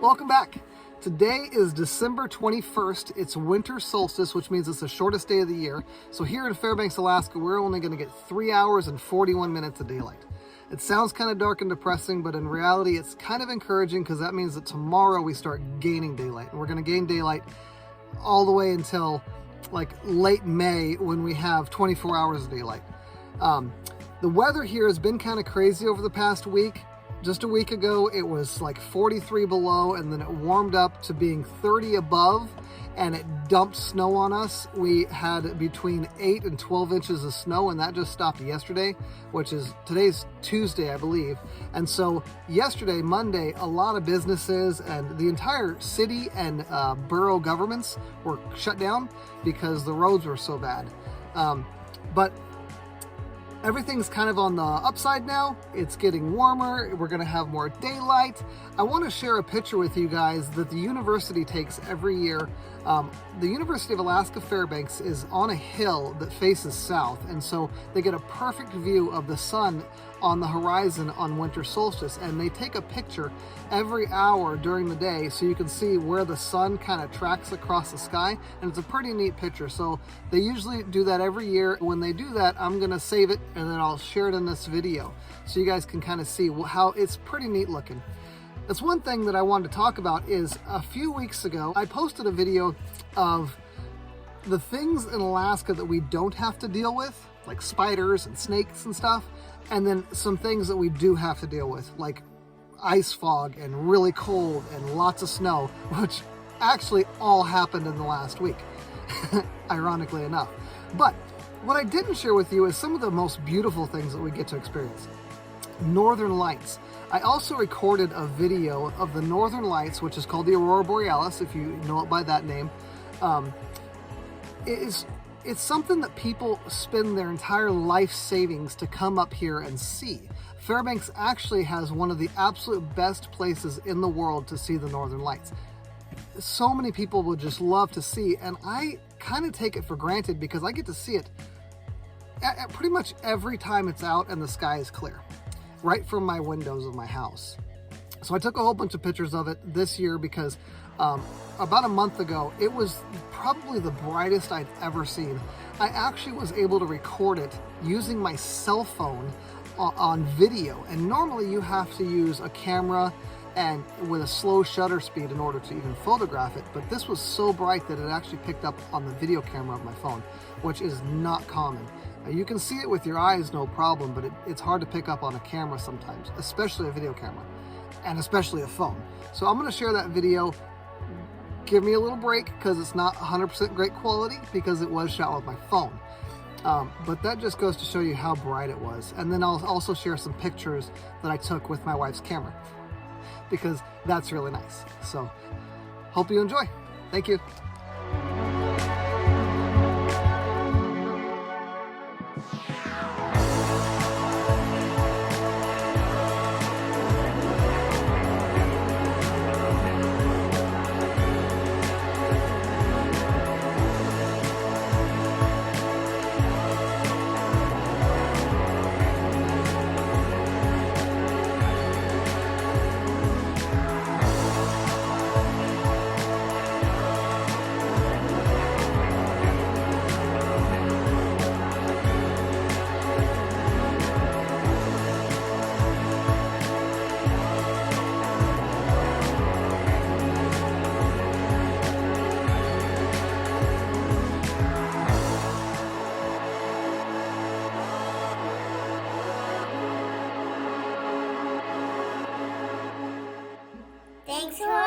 Welcome back. Today is December 21st. It's winter solstice, which means it's the shortest day of the year. So here in Fairbanks, Alaska, we're only going to get 3 hours and 41 minutes of daylight. It sounds kind of dark and depressing, but in reality, it's kind of encouraging because that means that tomorrow we start gaining daylight. And we're going to gain daylight all the way until like late May when we have 24 hours of daylight. The weather here has been kind of crazy over the past week. Just a week ago, it was like 43 below, and then it warmed up to being 30 above, and it dumped snow on us. We had between 8 and 12 inches of snow, and that just stopped yesterday, which is today's Tuesday, I believe. And so yesterday, Monday, a lot of businesses and the entire city and borough governments were shut down because the roads were so bad. But everything's kind of on the upside now. It's getting warmer. We're going to have more daylight. I want to share a picture with you guys that the university takes every year. The University of Alaska Fairbanks is on a hill that faces south, and so they get a perfect view of the sun on the horizon on winter solstice, and they take a picture every hour during the day so you can see where the sun kind of tracks across the sky, and it's a pretty neat picture. So they usually do that every year. When they do that, I'm gonna save it and then I'll share it in this video so you guys can kind of see how it's pretty neat looking. That's one thing that I wanted to talk about. Is a few weeks ago I posted a video of the things in Alaska that we don't have to deal with, like spiders and snakes and stuff, and then some things that we do have to deal with, like ice fog and really cold and lots of snow, which actually all happened in the last week, ironically enough. But what I didn't share with you is some of the most beautiful things that we get to experience. Northern Lights. I also recorded a video of the Northern Lights, which is called the Aurora Borealis, if you know it by that name. It's something that people spend their entire life savings to come up here and see. Fairbanks actually has one of the absolute best places in the world to see the Northern Lights. So many people would just love to see, and I kind of take it for granted because I get to see it at pretty much every time it's out and the sky is clear, right from my windows of my house. So I took a whole bunch of pictures of it this year because about a month ago, it was probably the brightest I'd ever seen. I actually was able to record it using my cell phone on video. And normally you have to use a camera and with a slow shutter speed in order to even photograph it. But this was so bright that it actually picked up on the video camera of my phone, which is not common. You can see it with your eyes, no problem, but it's hard to pick up on a camera sometimes, especially a video camera, and especially a phone. So I'm going to share that video. Give me a little break because it's not 100% great quality because it was shot with my phone. But that just goes to show you how bright it was. And then I'll also share some pictures that I took with my wife's camera because that's really nice. So hope you enjoy. Thank you. Thanks for